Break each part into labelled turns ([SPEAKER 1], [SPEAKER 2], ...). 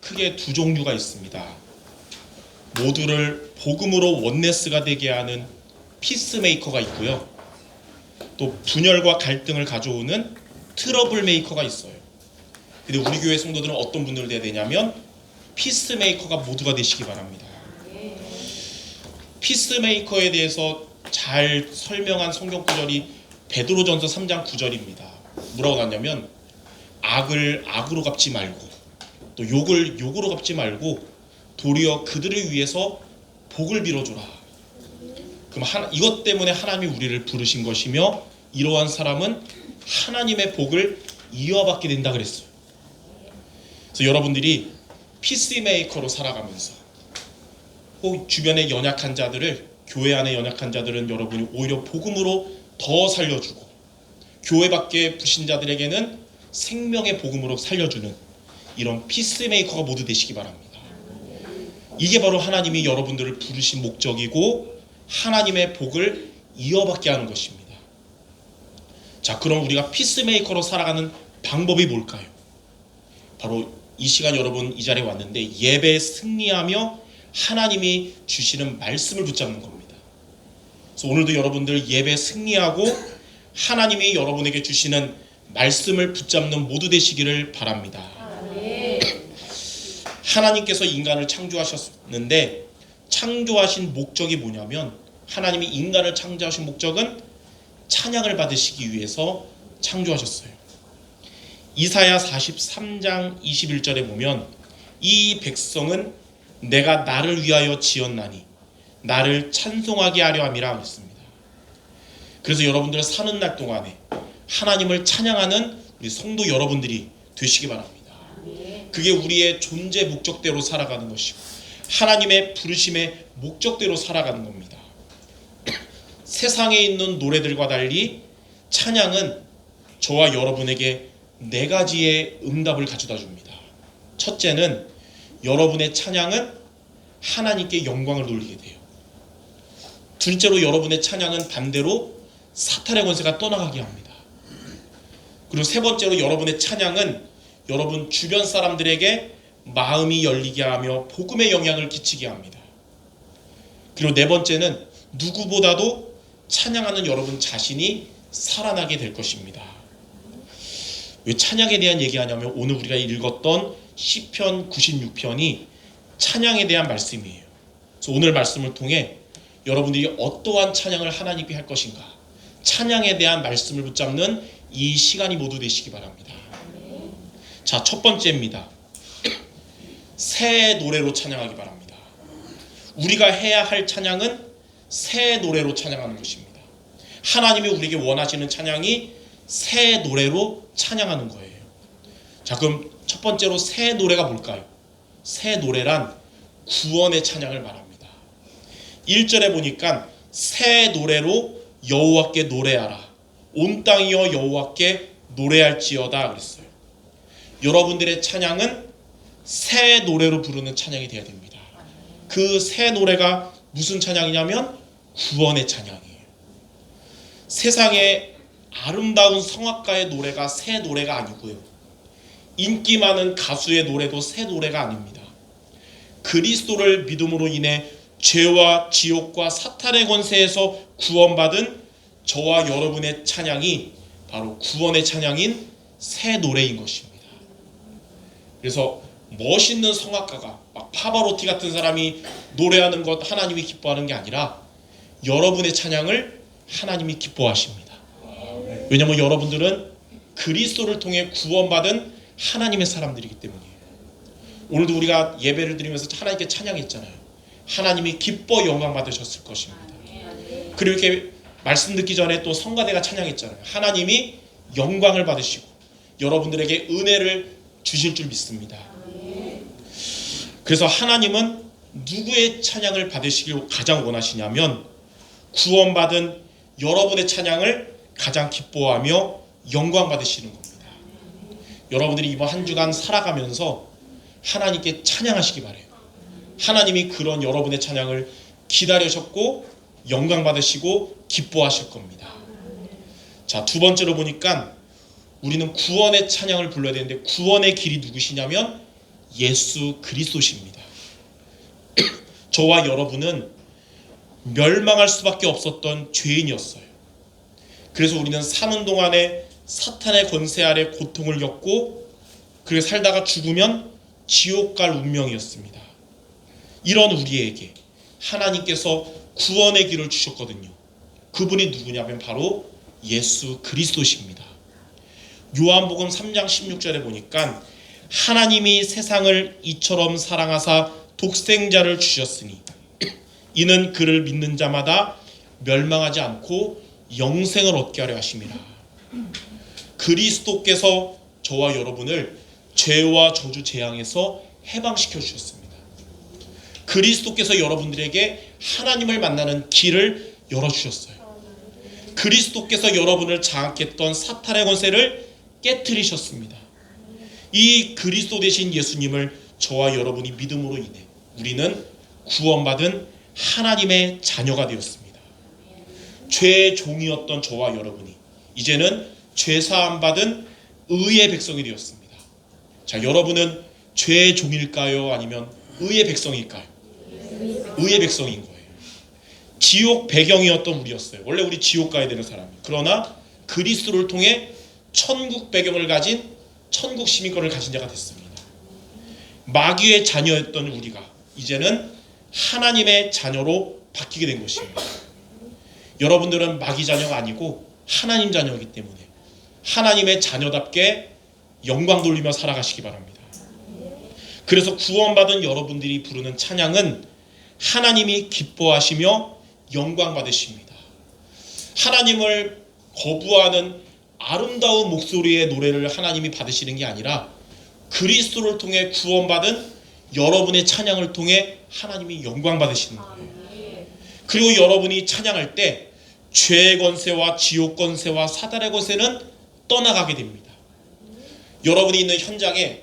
[SPEAKER 1] 크게 두 종류가 있습니다. 모두를 복음으로 원네스가 되게 하는 피스메이커가 있고요. 또 분열과 갈등을 가져오는 트러블 메이커가 있어요. 근데 우리 교회 성도들은 어떤 분들 돼야 되냐면 피스메이커가 모두가 되시기 바랍니다. 피스메이커에 대해서 잘 설명한 성경 구절이 베드로전서 3장 9절입니다. 뭐라고 나왔냐면 악을 악으로 갚지 말고 또 욕을 욕으로 갚지 말고 도리어 그들을 위해서 복을 빌어줘라. 그럼 이것 때문에 하나님이 우리를 부르신 것이며 이러한 사람은 하나님의 복을 이어받게 된다 그랬어요. 그래서 여러분들이 피스메이커로 살아가면서 혹 주변의 연약한 자들을, 교회 안에 연약한 자들은 여러분이 오히려 복음으로 더 살려주고 교회 밖의 불신자들에게는 생명의 복음으로 살려주는 이런 피스메이커가 모두 되시기 바랍니다. 이게 바로 하나님이 여러분들을 부르신 목적이고 하나님의 복을 이어받게 하는 것입니다. 자, 그럼 우리가 피스메이커로 살아가는 방법이 뭘까요? 바로 이 시간 여러분 이 자리에 왔는데 예배에 승리하며 하나님이 주시는 말씀을 붙잡는 겁니다. 그래서 오늘도 여러분들 예배에 승리하고 하나님이 여러분에게 주시는 말씀을 붙잡는 모두 되시기를 바랍니다. 하나님께서 인간을 창조하셨는데 창조하신 목적이 뭐냐면 하나님이 인간을 창조하신 목적은 찬양을 받으시기 위해서 창조하셨어요. 이사야 43장 21절에 보면 이 백성은 내가 나를 위하여 지었나니 나를 찬송하게 하려 함이라 했습니다. 그래서 여러분들 사는 날 동안에 하나님을 찬양하는 우리 성도 여러분들이 되시기 바랍니다. 그게 우리의 존재 목적대로 살아가는 것이고 하나님의 부르심의 목적대로 살아가는 겁니다. 세상에 있는 노래들과 달리 찬양은 저와 여러분에게 네 가지의 응답을 가져다 줍니다. 첫째는 여러분의 찬양은 하나님께 영광을 돌리게 돼요. 둘째로 여러분의 찬양은 반대로 사탄의 권세가 떠나가게 합니다. 그리고 세 번째로 여러분의 찬양은 여러분 주변 사람들에게 마음이 열리게 하며 복음의 영향을 끼치게 합니다. 그리고 네 번째는 누구보다도 찬양하는 여러분 자신이 살아나게 될 것입니다. 왜 찬양에 대한 얘기하냐면 오늘 우리가 읽었던 시편 96편이 찬양에 대한 말씀이에요. 그래서 오늘 말씀을 통해 여러분들이 어떠한 찬양을 하나님께 할 것인가 찬양에 대한 말씀을 붙잡는 이 시간이 모두 되시기 바랍니다. 자, 첫 번째입니다. 새 노래로 찬양하기 바랍니다. 우리가 해야 할 찬양은 새 노래로 찬양하는 것입니다. 하나님이 우리에게 원하시는 찬양이 새 노래로 찬양하는 거예요. 자, 그럼 첫 번째로 새 노래가 뭘까요? 새 노래란 구원의 찬양을 말합니다. 1절에 보니까 새 노래로 여호와께 노래하라. 온 땅이여 여호와께 노래할지어다 그랬어요. 여러분들의 찬양은 새 노래로 부르는 찬양이 되어야 됩니다. 그 새 노래가 무슨 찬양이냐면 구원의 찬양이에요. 세상에 아름다운 성악가의 노래가 새 노래가 아니고요. 인기 많은 가수의 노래도 새 노래가 아닙니다. 그리스도를 믿음으로 인해 죄와 지옥과 사탄의 권세에서 구원받은 저와 여러분의 찬양이 바로 구원의 찬양인 새 노래인 것입니다. 그래서 멋있는 성악가가 막 파바로티 같은 사람이 노래하는 것 하나님이 기뻐하는 게 아니라 여러분의 찬양을 하나님이 기뻐하십니다. 왜냐하면 여러분들은 그리스도를 통해 구원받은 하나님의 사람들이기 때문이에요. 오늘도 우리가 예배를 드리면서 하나님께 찬양했잖아요. 하나님이 기뻐 영광 받으셨을 것입니다. 그리고 이렇게 말씀 듣기 전에 또 성가대가 찬양했잖아요. 하나님이 영광을 받으시고 여러분들에게 은혜를 주실 줄 믿습니다. 그래서 하나님은 누구의 찬양을 받으시길 가장 원하시냐면 구원받은 여러분의 찬양을 가장 기뻐하며 영광 받으시는 겁니다. 여러분들이 이번 한 주간 살아가면서 하나님께 찬양하시기 바래요. 하나님이 그런 여러분의 찬양을 기다리셨고 영광 받으시고 기뻐하실 겁니다. 자, 두 번째로 보니까 우리는 구원의 찬양을 불러야 되는데 구원의 길이 누구시냐면 예수 그리스도십니다. 저와 여러분은 멸망할 수밖에 없었던 죄인이었어요. 그래서 우리는 사는 동안에 사탄의 권세 아래 고통을 겪고 그렇게 살다가 죽으면 지옥 갈 운명이었습니다. 이런 우리에게 하나님께서 구원의 길을 주셨거든요. 그분이 누구냐면 바로 예수 그리스도십니다. 요한복음 3장 16절에 보니까 하나님이 세상을 이처럼 사랑하사 독생자를 주셨으니 이는 그를 믿는 자마다 멸망하지 않고 영생을 얻게 하려 하심이라. 그리스도께서 저와 여러분을 죄와 저주 재앙에서 해방시켜 주셨습니다. 그리스도께서 여러분들에게 하나님을 만나는 길을 열어주셨어요. 그리스도께서 여러분을 장악했던 사탄의 권세를 깨트리셨습니다. 이 그리스도 되신 예수님을 저와 여러분이 믿음으로 인해 우리는 구원받은 하나님의 자녀가 되었습니다. 죄의 종이었던 저와 여러분이 이제는 죄사함 받은 의의 백성이 되었습니다. 자, 여러분은 죄의 종일까요? 아니면 의의 백성일까요? 의의 백성인 거예요. 지옥 배경이었던 우리였어요. 원래 우리 지옥 가야 되는 사람이. 그러나 그리스도를 통해 천국 배경을 가진 천국 시민권을 가진 자가 됐습니다. 마귀의 자녀였던 우리가 이제는 하나님의 자녀로 바뀌게 된 것입니다. 여러분들은 마귀 자녀가 아니고 하나님 자녀이기 때문에 하나님의 자녀답게 영광 돌리며 살아가시기 바랍니다. 그래서 구원받은 여러분들이 부르는 찬양은 하나님이 기뻐하시며 영광 받으십니다. 하나님을 거부하는 아름다운 목소리의 노래를 하나님이 받으시는 게 아니라 그리스도를 통해 구원받은 여러분의 찬양을 통해 하나님이 영광 받으시는 거예요. 그리고 여러분이 찬양할 때 죄의 권세와 지옥 권세와 사단의 권세는 떠나가게 됩니다. 여러분이 있는 현장에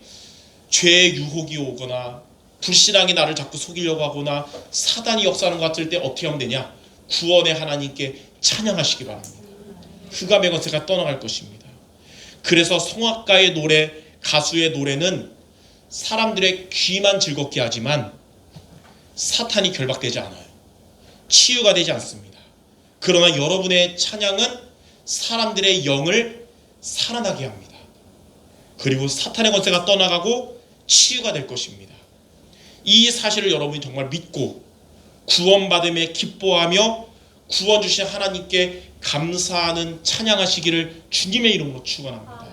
[SPEAKER 1] 죄의 유혹이 오거나 불신앙이 나를 자꾸 속이려고 하거나 사단이 역사하는 것 같을 때 어떻게 하면 되냐? 구원의 하나님께 찬양하시기 바랍니다. 흑암의 권세가 떠나갈 것입니다. 그래서 성악가의 노래, 가수의 노래는 사람들의 귀만 즐겁게 하지만 사탄이 결박되지 않아요. 치유가 되지 않습니다. 그러나 여러분의 찬양은 사람들의 영을 살아나게 합니다. 그리고 사탄의 권세가 떠나가고 치유가 될 것입니다. 이 사실을 여러분이 정말 믿고 구원받음에 기뻐하며 구원 주신 하나님께 감사하는 찬양하시기를 주님의 이름으로 축원합니다.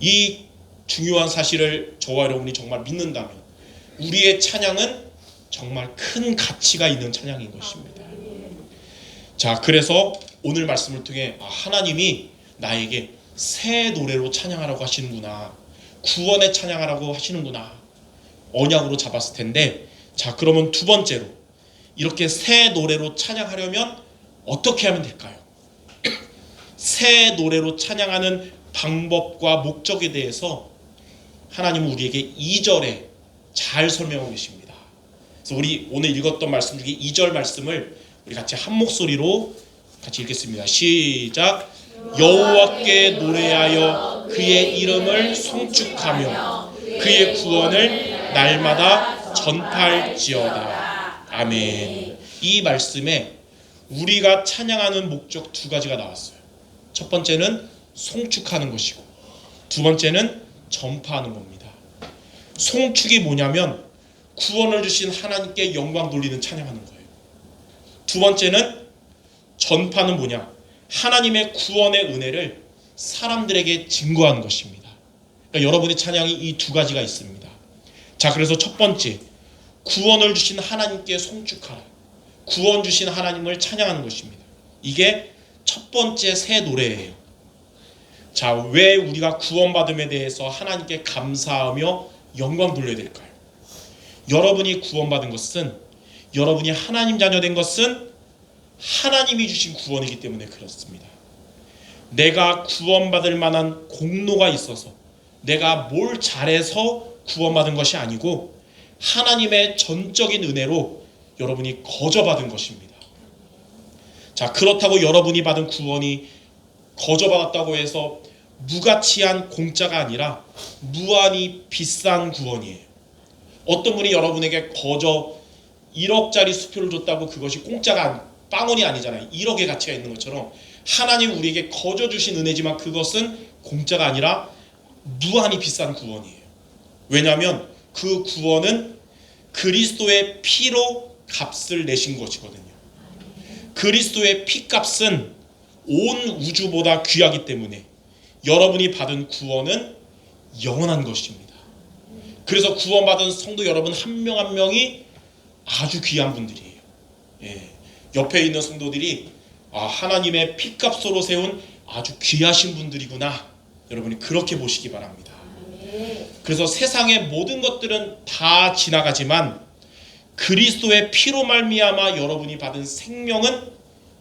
[SPEAKER 1] 이 중요한 사실을 저와 여러분이 정말 믿는다면 우리의 찬양은 정말 큰 가치가 있는 찬양인 것입니다. 자, 그래서 오늘 말씀을 통해 하나님이 나에게 새 노래로 찬양하라고 하시는구나, 구원의 찬양하라고 하시는구나 언약으로 잡았을 텐데, 자, 그러면 두 번째로 이렇게 새 노래로 찬양하려면 어떻게 하면 될까요? 새 노래로 찬양하는 방법과 목적에 대해서 하나님은 우리에게 2절에 잘 설명하고 계십니다. 그래서 우리 오늘 읽었던 말씀 중에 2절 말씀을 우리 같이 한 목소리로 같이 읽겠습니다. 시작. 여호와께 노래하여 그의 이름을 송축하며 그의 구원을 날마다 전파할지어다. 아멘. 이 말씀에 우리가 찬양하는 목적 두 가지가 나왔어요. 첫 번째는 송축하는 것이고 두 번째는 전파하는 겁니다. 송축이 뭐냐면 구원을 주신 하나님께 영광 돌리는 찬양하는 거예요. 두 번째는 전파는 뭐냐? 하나님의 구원의 은혜를 사람들에게 증거하는 것입니다. 그러니까 여러분의 찬양이 이 두 가지가 있습니다. 자, 그래서 첫 번째, 구원을 주신 하나님께 송축하라. 구원 주신 하나님을 찬양하는 것입니다. 이게 첫 번째 새 노래예요. 자, 왜 우리가 구원받음에 대해서 하나님께 감사하며 영광 돌려야 될까요? 여러분이 구원받은 것은, 여러분이 하나님 자녀 된 것은 하나님이 주신 구원이기 때문에 그렇습니다. 내가 구원받을 만한 공로가 있어서 내가 뭘 잘해서 구원받은 것이 아니고 하나님의 전적인 은혜로 여러분이 거저받은 것입니다. 자, 그렇다고 여러분이 받은 구원이 거저받았다고 해서 무가치한 공짜가 아니라 무한히 비싼 구원이에요. 어떤 분이 여러분에게 거저 1억짜리 수표를 줬다고 그것이 공짜가 빵원이 아니잖아요. 1억의 가치가 있는 것처럼 하나님 우리에게 거저 주신 은혜지만 그것은 공짜가 아니라 무한히 비싼 구원이에요. 왜냐하면 그 구원은 그리스도의 피로 값을 내신 것이거든요. 그리스도의 피값은 온 우주보다 귀하기 때문에 여러분이 받은 구원은 영원한 것입니다. 그래서 구원받은 성도 여러분 한 명 한 명이 아주 귀한 분들이에요. 옆에 있는 성도들이 하나님의 피값으로 세운 아주 귀하신 분들이구나. 여러분이 그렇게 보시기 바랍니다. 그래서 세상의 모든 것들은 다 지나가지만 그리스도의 피로 말미암아 여러분이 받은 생명은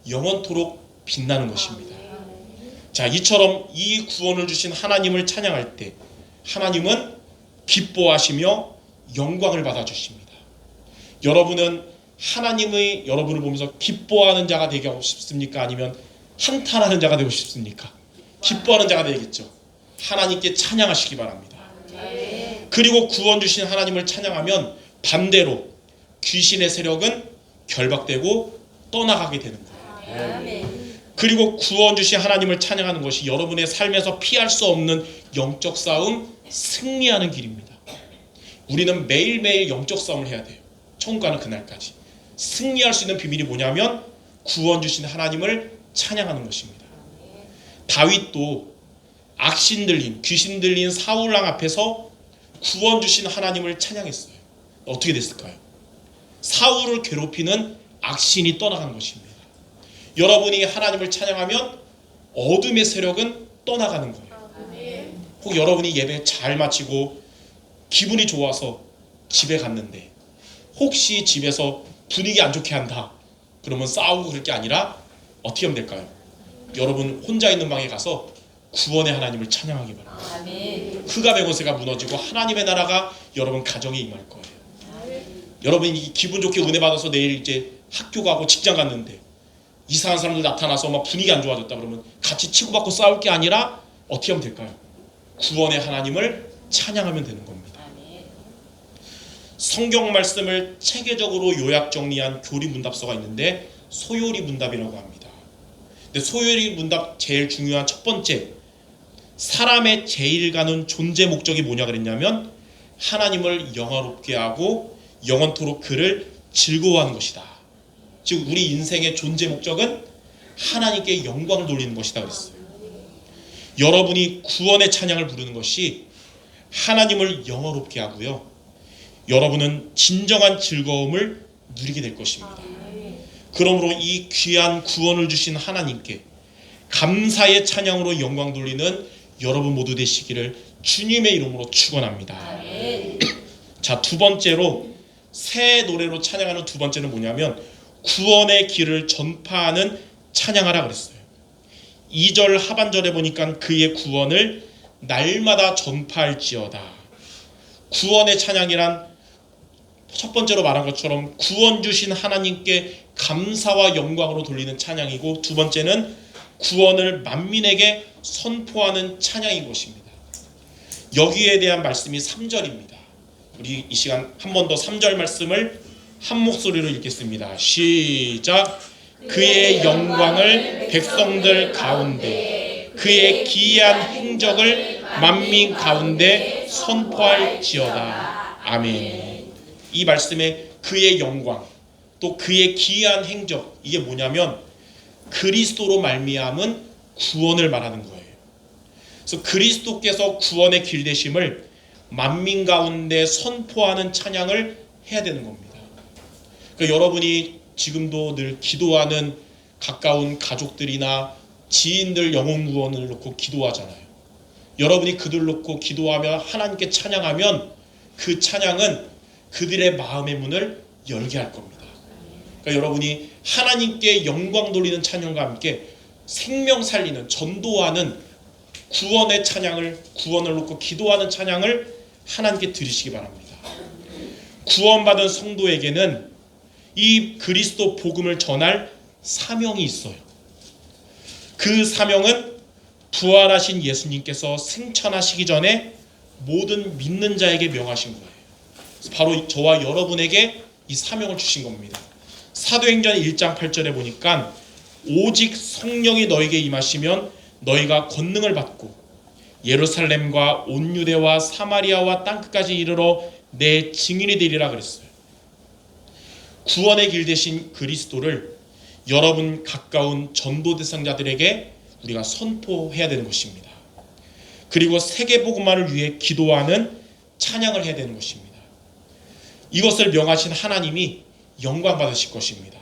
[SPEAKER 1] 영원토록 빛나는 것입니다. 자, 이처럼 이 구원을 주신 하나님을 찬양할 때 하나님은 기뻐하시며 영광을 받아주십니다. 여러분은 하나님의 여러분을 보면서 기뻐하는 자가 되고 싶습니까? 아니면 한탄하는 자가 되고 싶습니까? 기뻐하는 자가 되겠죠. 하나님께 찬양하시기 바랍니다. 그리고 구원 주신 하나님을 찬양하면 반대로 귀신의 세력은 결박되고 떠나가게 되는 거예요. 그리고 구원 주신 하나님을 찬양하는 것이 여러분의 삶에서 피할 수 없는 영적 싸움, 승리하는 길입니다. 우리는 매일매일 영적 싸움을 해야 돼요. 천국 가는 그날까지. 승리할 수 있는 비밀이 뭐냐면 구원 주신 하나님을 찬양하는 것입니다. 다윗도 악신 들린, 귀신 들린 사울왕 앞에서 구원 주신 하나님을 찬양했어요. 어떻게 됐을까요? 사울을 괴롭히는 악신이 떠나간 것입니다. 여러분이 하나님을 찬양하면 어둠의 세력은 떠나가는 거예요. 혹 여러분이 예배 잘 마치고 기분이 좋아서 집에 갔는데 혹시 집에서 분위기 안 좋게 한다 그러면 싸우고 그럴 게 아니라 어떻게 하면 될까요? 여러분 혼자 있는 방에 가서 구원의 하나님을 찬양하기 바랍니다. 흑암의 권세가 무너지고 하나님의 나라가 여러분 가정에 임할 거예요. 여러분이 기분 좋게 은혜 받아서 내일 이제 학교 가고 직장 갔는데 이상한 사람들 나타나서 막 분위기 안 좋아졌다 그러면 같이 치고받고 싸울 게 아니라 어떻게 하면 될까요? 구원의 하나님을 찬양하면 되는 겁니다. 성경 말씀을 체계적으로 요약 정리한 교리 문답서가 있는데 소요리 문답이라고 합니다. 근데 소요리 문답 제일 중요한 첫 번째, 사람의 제일 가는 존재 목적이 뭐냐 그랬냐면 하나님을 영화롭게 하고 영원토록 그를 즐거워하는 것이다. 즉 우리 인생의 존재 목적은 하나님께 영광을 돌리는 것이다 그랬어요. 여러분이 구원의 찬양을 부르는 것이 하나님을 영화롭게 하고요. 여러분은 진정한 즐거움을 누리게 될 것입니다. 그러므로 이 귀한 구원을 주신 하나님께 감사의 찬양으로 영광 돌리는 여러분 모두 되시기를 주님의 이름으로 축원합니다. 자, 두 번째로 새 노래로 찬양하는 두 번째는 뭐냐면 구원의 길을 전파하는 찬양하라 그랬어요. 2절 하반절에 보니까 그의 구원을 날마다 전파할지어다. 구원의 찬양이란 첫 번째로 말한 것처럼 구원 주신 하나님께 감사와 영광으로 돌리는 찬양이고, 두 번째는 구원을 만민에게 선포하는 찬양인 것입니다. 여기에 대한 말씀이 3절입니다. 우리 이 시간 한 번 더 3절 말씀을 한 목소리로 읽겠습니다. 시작. 그의 영광을 백성들 가운데, 그의 기이한 행적을 만민 가운데 선포할지어다. 아멘. 이 말씀에 그의 영광, 또 그의 기이한 행적, 이게 뭐냐면 그리스도로 말미암은 구원을 말하는 거예요. 그래서 그리스도께서 구원의 길되심을 만민 가운데 선포하는 찬양을 해야 되는 겁니다. 그러니까 여러분이 지금도 늘 기도하는 가까운 가족들이나 지인들 영혼 구원을 놓고 기도하잖아요. 여러분이 그들 놓고 기도하며 하나님께 찬양하면 그 찬양은 그들의 마음의 문을 열게 할 겁니다. 그러니까 여러분이 하나님께 영광 돌리는 찬양과 함께 생명 살리는, 전도하는 구원의 찬양을, 구원을 놓고 기도하는 찬양을 하나님께 드리시기 바랍니다. 구원받은 성도에게는 이 그리스도 복음을 전할 사명이 있어요. 그 사명은 부활하신 예수님께서 승천하시기 전에 모든 믿는 자에게 명하신 거예요. 바로 저와 여러분에게 이 사명을 주신 겁니다. 사도행전 1장 8절에 보니까 오직 성령이 너에게 임하시면 너희가 권능을 받고 예루살렘과 온 유대와 사마리아와 땅끝까지 이르러 내 증인이 되리라 그랬어요. 구원의 길 대신 그리스도를 여러분 가까운 전도 대상자들에게 우리가 선포해야 되는 것입니다. 그리고 세계 복음화를 위해 기도하는 찬양을 해야 되는 것입니다. 이것을 명하신 하나님이 영광 받으실 것입니다.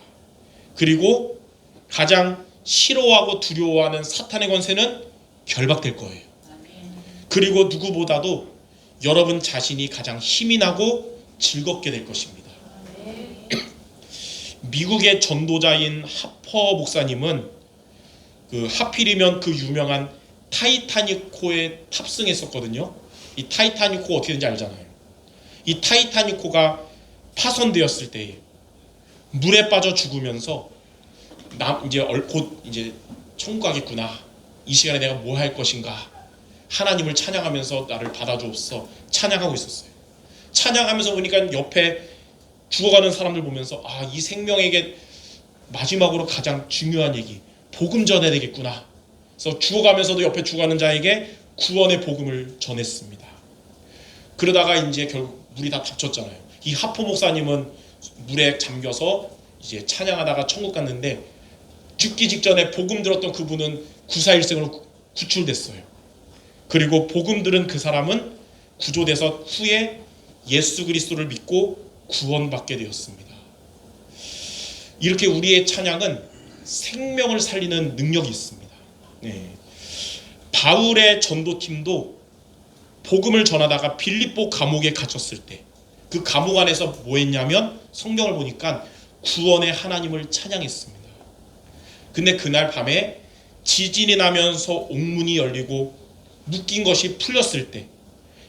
[SPEAKER 1] 그리고 가장 싫어하고 두려워하는 사탄의 권세는 결박될 거예요. 그리고 누구보다도 여러분 자신이 가장 힘이 나고 즐겁게 될 것입니다. 미국의 전도자인 하퍼 목사님은 하필이면 그 유명한 타이타닉호에 탑승했었거든요. 이 타이타닉호 어떻게 되는지 알잖아요. 이 타이타닉호가 파손되었을 때에 물에 빠져 죽으면서 곧 천국 가겠구나. 이 시간에 내가 뭐 할 것인가. 하나님을 찬양하면서 나를 받아주옵소. 찬양하고 있었어요. 찬양하면서 보니까 옆에 죽어가는 사람들 보면서 이 생명에게 마지막으로 가장 중요한 얘기, 복음 전해야 되겠구나. 그래서 죽어가면서도 옆에 죽어가는 자에게 구원의 복음을 전했습니다. 그러다가 이제 결국 물이 다 닥쳤잖아요. 이 하포 목사님은 물에 잠겨서 이제 찬양하다가 천국 갔는데 죽기 직전에 복음 들었던 그분은 구사일생으로 구출됐어요. 그리고 복음 들은 그 사람은 구조돼서 후에 예수 그리스도를 믿고 구원받게 되었습니다. 이렇게 우리의 찬양은 생명을 살리는 능력이 있습니다. 바울의 전도팀도 복음을 전하다가 빌립보 감옥에 갇혔을 때 그 감옥 안에서 뭐 했냐면 성경을 보니까 구원의 하나님을 찬양했습니다. 근데 그날 밤에 지진이 나면서 옥문이 열리고 묶인 것이 풀렸을 때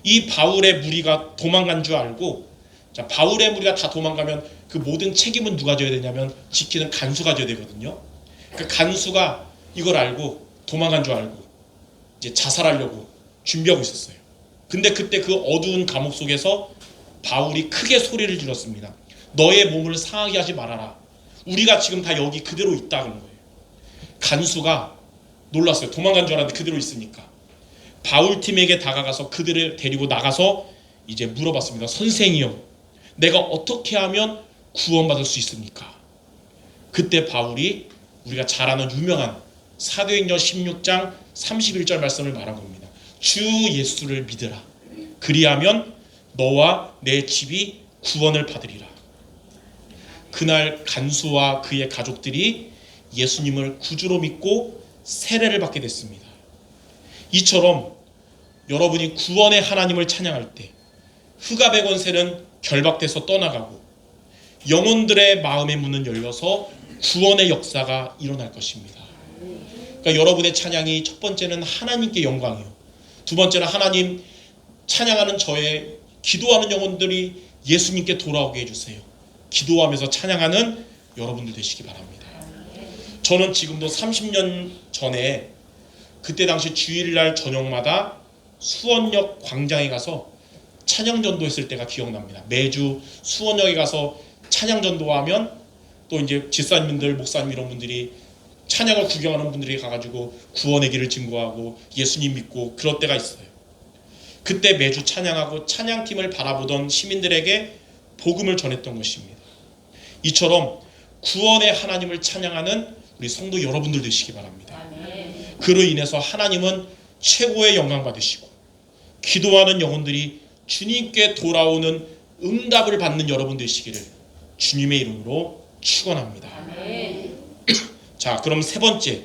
[SPEAKER 1] 이 바울의 무리가 도망간 줄 알고, 자, 바울의 무리가 다 도망가면 그 모든 책임은 누가 져야 되냐면 지키는 간수가 져야 되거든요. 그 간수가 이걸 알고 도망간 줄 알고 이제 자살하려고 준비하고 있었어요. 근데 그때 그 어두운 감옥 속에서 바울이 크게 소리를 질렀습니다. 너의 몸을 상하게 하지 말아라. 우리가 지금 다 여기 그대로 있다는 거예요. 간수가 놀랐어요. 도망간 줄 알았는데 그대로 있으니까. 바울 팀에게 다가가서 그들을 데리고 나가서 이제 물어봤습니다. 선생이요, 내가 어떻게 하면 구원받을 수 있습니까? 그때 바울이 우리가 잘 아는 유명한 사도행전 16장 31절 말씀을 말한 겁니다. 주 예수를 믿으라. 그리하면 너와 내 집이 구원을 받으리라. 그날 간수와 그의 가족들이 예수님을 구주로 믿고 세례를 받게 됐습니다. 이처럼 여러분이 구원의 하나님을 찬양할 때 흑암의 권세는 결박돼서 떠나가고 영혼들의 마음의 문은 열려서 구원의 역사가 일어날 것입니다. 그러니까 여러분의 찬양이 첫 번째는 하나님께 영광이요, 두 번째는 하나님 찬양하는 저의 기도하는 영혼들이 예수님께 돌아오게 해주세요. 기도하면서 찬양하는 여러분들 되시기 바랍니다. 저는 지금도 30년 전에 그때 당시 주일날 저녁마다 수원역 광장에 가서 찬양전도 했을 때가 기억납니다. 매주 수원역에 가서 찬양전도하면 또 이제 집사님들, 목사님 이런 분들이 찬양을 구경하는 분들이 가가지고 구원의 길을 증거하고 예수님 믿고 그럴 때가 있어요. 그때 매주 찬양하고 찬양팀을 바라보던 시민들에게 복음을 전했던 것입니다. 이처럼 구원의 하나님을 찬양하는 우리 성도 여러분들 되시기 바랍니다. 그로 인해서 하나님은 최고의 영광 받으시고 기도하는 영혼들이 주님께 돌아오는 응답을 받는 여러분 되시기를 주님의 이름으로 축원합니다. 자, 그럼 세 번째,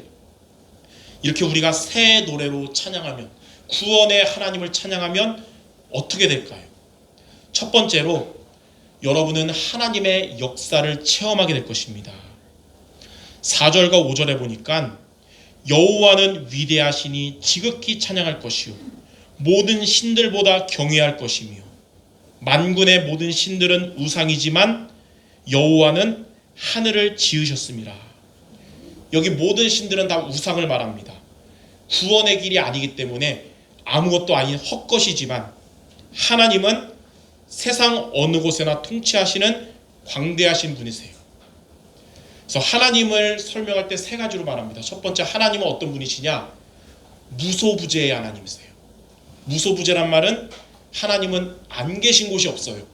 [SPEAKER 1] 이렇게 우리가 새 노래로 찬양하면, 구원의 하나님을 찬양하면 어떻게 될까요? 첫 번째로 여러분은 하나님의 역사를 체험하게 될 것입니다. 4절과 5절에 보니까 여호와는 위대하시니 지극히 찬양할 것이요 모든 신들보다 경외할 것이며 만군의 모든 신들은 우상이지만 여호와는 하늘을 지으셨습니다. 여기 모든 신들은 다 우상을 말합니다. 구원의 길이 아니기 때문에 아무것도 아닌 헛것이지만 하나님은 세상 어느 곳에나 통치하시는 광대하신 분이세요. 그래서 하나님을 설명할 때 세 가지로 말합니다. 첫 번째, 하나님은 어떤 분이시냐? 무소부재의 하나님이세요. 무소부재란 말은 하나님은 안 계신 곳이 없어요.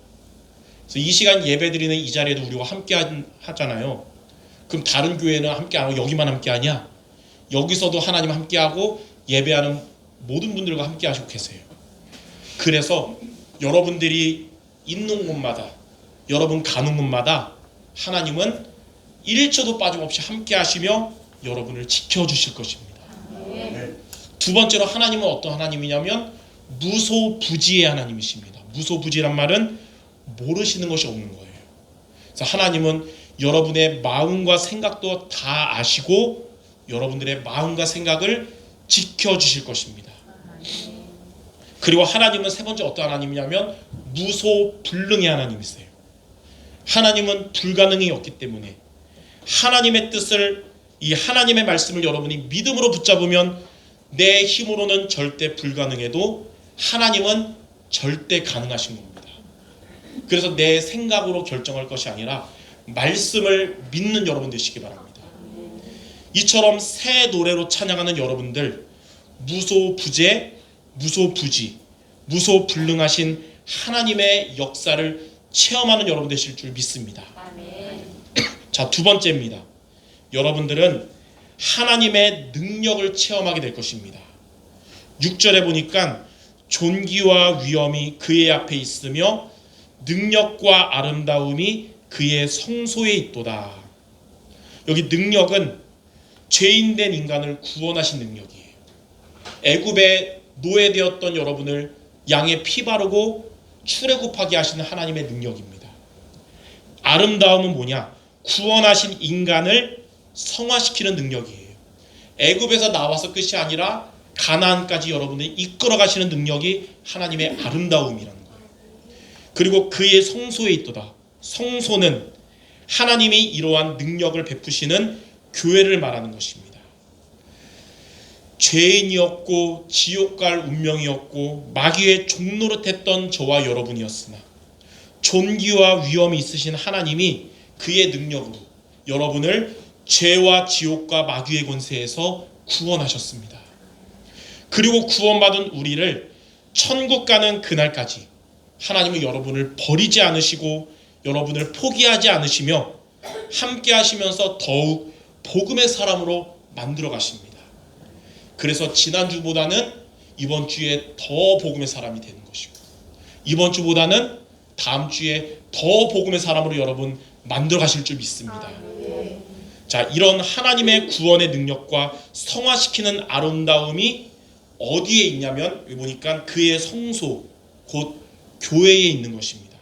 [SPEAKER 1] 그래서 이 시간 예배드리는 이 자리에도 우리가 함께 하잖아요. 그럼 다른 교회는 함께 안 하고 여기만 함께 하냐? 여기서도 하나님 함께 하고 예배하는 모든 분들과 함께 하시고 계세요. 그래서 여러분들이 있는 곳마다, 여러분 가는 곳마다 하나님은 1초도 빠짐없이 함께 하시며 여러분을 지켜주실 것입니다. 두 번째로 하나님은 어떤 하나님이냐면 무소부지의 하나님이십니다. 무소부지란 말은 모르시는 것이 없는 거예요. 그래서 하나님은 여러분의 마음과 생각도 다 아시고 여러분들의 마음과 생각을 지켜주실 것입니다. 그리고 하나님은 세 번째 어떤 하나님이냐면 무소불능의 하나님이세요. 하나님은 불가능이 없기 때문에 하나님의 뜻을, 이 하나님의 말씀을 여러분이 믿음으로 붙잡으면 내 힘으로는 절대 불가능해도 하나님은 절대 가능하신 겁니다. 그래서 내 생각으로 결정할 것이 아니라 말씀을 믿는 여러분 되시기 바랍니다. 이처럼 새 노래로 찬양하는 여러분들, 무소부재, 무소부지, 무소불능하신 하나님의 역사를 체험하는 여러분 되실 줄 믿습니다. 자, 두 번째입니다. 여러분들은 하나님의 능력을 체험하게 될 것입니다. 6절에 보니까 존귀와 위엄이 그의 앞에 있으며 능력과 아름다움이 그의 성소에 있도다. 여기 능력은 죄인된 인간을 구원하신 능력이에요. 애굽에 노예되었던 여러분을 양의 피 바르고 출애굽하게 하시는 하나님의 능력입니다. 아름다움은 뭐냐? 구원하신 인간을 성화시키는 능력이에요. 애굽에서 나와서 끝이 아니라 가나안까지 여러분을 이끌어 가시는 능력이 하나님의 아름다움이라는 거예요. 그리고 그의 성소에 있도다. 성소는 하나님이 이러한 능력을 베푸시는 교회를 말하는 것입니다. 죄인이었고 지옥 갈 운명이었고 마귀의 종노릇했던 저와 여러분이었으나 존귀와 위엄이 있으신 하나님이 그의 능력으로 여러분을 죄와 지옥과 마귀의 권세에서 구원하셨습니다. 그리고 구원받은 우리를 천국 가는 그날까지 하나님은 여러분을 버리지 않으시고 여러분을 포기하지 않으시며 함께 하시면서 더욱 복음의 사람으로 만들어 가십니다. 그래서 지난주보다는 이번 주에 더 복음의 사람이 되는 것이고 이번 주보다는 다음 주에 더 복음의 사람으로 여러분 만들어 가실 줄 믿습니다. 자, 이런 하나님의 구원의 능력과 성화시키는 아름다움이 어디에 있냐면 여기 보니까 그의 성소, 곧 교회에 있는 것입니다.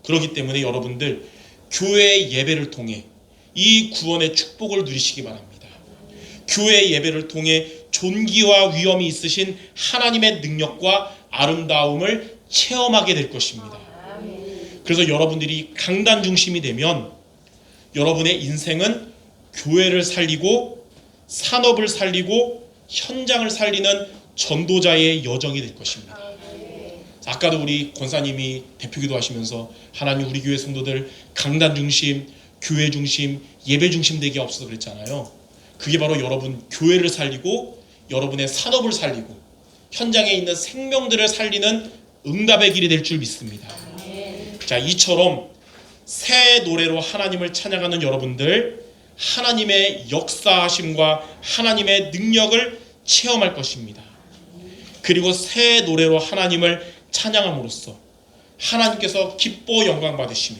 [SPEAKER 1] 그렇기 때문에 여러분들 교회의 예배를 통해 이 구원의 축복을 누리시기 바랍니다. 교회의 예배를 통해 존귀와 위엄이 있으신 하나님의 능력과 아름다움을 체험하게 될 것입니다. 그래서 여러분들이 강단 중심이 되면 여러분의 인생은 교회를 살리고 산업을 살리고 현장을 살리는 전도자의 여정이 될 것입니다. 아까도 우리 권사님이 대표기도 하시면서 하나님 우리 교회 성도들 강단 중심, 교회 중심, 예배 중심 되게 없어서 그랬잖아요. 그게 바로 여러분 교회를 살리고 여러분의 산업을 살리고 현장에 있는 생명들을 살리는 응답의 길이 될 줄 믿습니다. 자, 이처럼 새 노래로 하나님을 찬양하는 여러분들, 하나님의 역사하심과 하나님의 능력을 체험할 것입니다. 그리고 새 노래로 하나님을 찬양함으로써 하나님께서 기뻐 영광 받으시며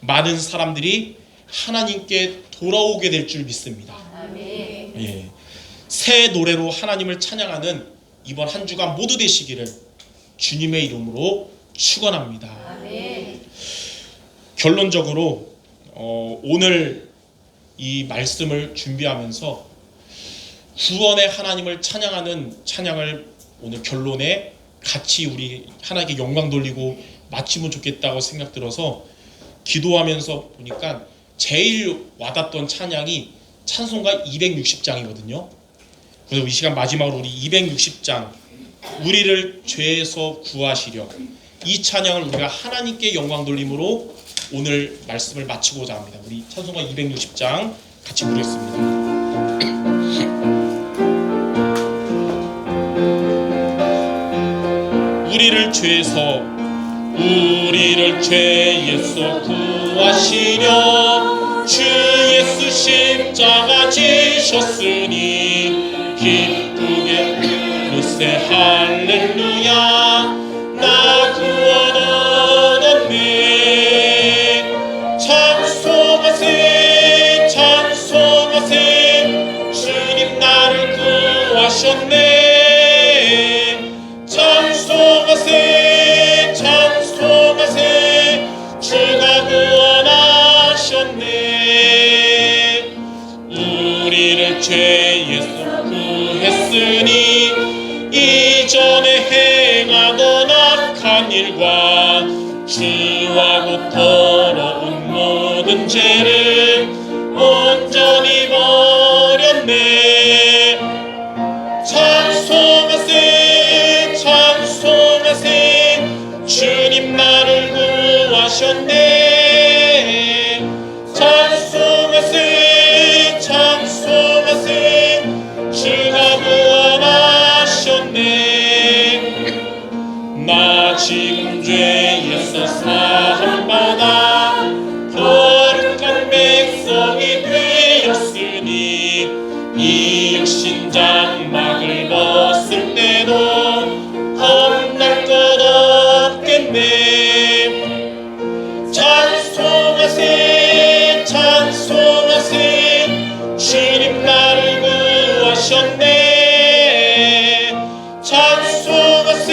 [SPEAKER 1] 많은 사람들이 하나님께 돌아오게 될 줄 믿습니다. 예. 새 노래로 하나님을 찬양하는 이번 한 주간 모두 되시기를 주님의 이름으로 축원합니다. 결론적으로 오늘 이 말씀을 준비하면서 구원의 하나님을 찬양하는 찬양을 오늘 결론에 같이 우리 하나님께 영광 돌리고 마치면 좋겠다고 생각 들어서 기도하면서 보니까 제일 와닿던 찬양이 찬송가 260장이거든요. 그래서 이 시간 마지막으로 우리 260장 우리를 죄에서 구하시려 이 찬양을 우리가 하나님께 영광 돌림으로 오늘 말씀을 마치고자 합니다. 우리 찬송가 260장 같이 부르겠습니다. 우리를 죄에서 구하시려 주 예수 십자가 지셨으니 기쁘게 부르세 할렐루야 나 구원 얻었네. 찬송하세 찬송하세 주님 나를 구하셨네. 찬송하세 찬송하세 주가 구원하셨네. 우리를 죄에서 구했으니 이전에 행하던 악한 일과 주하고 더러운 모든 죄를 온전히 버렸네. 찬송하세 찬송하세 주님 나를 구하셨네. 찬송하세 찬송하세 주가 구원하셨네. 나 지금 죄에서 사함받아 거룩한 백성이 되었으니 이 육신 장막을 벗을 때도 겁날 것 없겠네. 찬송하세 찬송하세 주님 나를 구하셨네. 찬송하세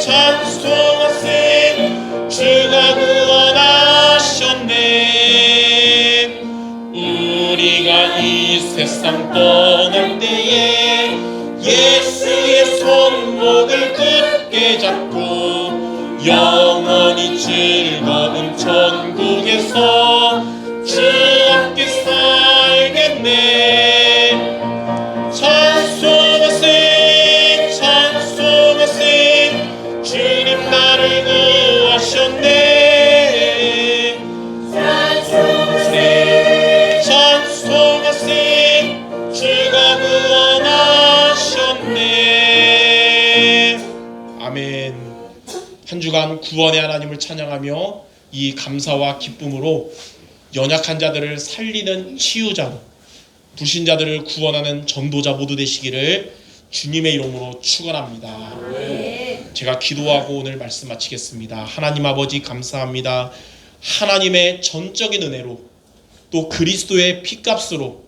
[SPEAKER 1] 찬송하세 주가 구원하셨네. 우리가 이 세상 떠날 때에 예수의 손목을 굳게 잡고 영원히 즐거운 천국에서 주 함께 살겠네. 찬송하세 찬송하세 주님 나를 구하셨네. 찬송하세 찬송하세 주가 구원하셨네. 아멘. 한 주간 구원의 하나님을 찬양하며 이 감사와 기쁨으로 연약한 자들을 살리는 치유자, 불신자들을 구원하는 전도자 모두 되시기를 주님의 이름으로 축원합니다. 제가 기도하고 오늘 말씀 마치겠습니다. 하나님 아버지 감사합니다. 하나님의 전적인 은혜로 또 그리스도의 피값으로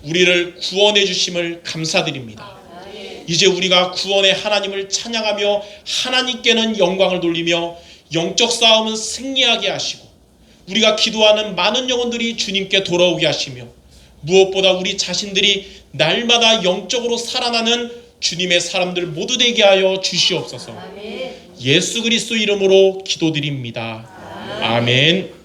[SPEAKER 1] 우리를 구원해 주심을 감사드립니다. 이제 우리가 구원의 하나님을 찬양하며 하나님께는 영광을 돌리며 영적 싸움은 승리하게 하시고 우리가 기도하는 많은 영혼들이 주님께 돌아오게 하시며 무엇보다 우리 자신들이 날마다 영적으로 살아나는 주님의 사람들 모두 되게 하여 주시옵소서. 예수 그리스도 이름으로 기도드립니다. 아멘.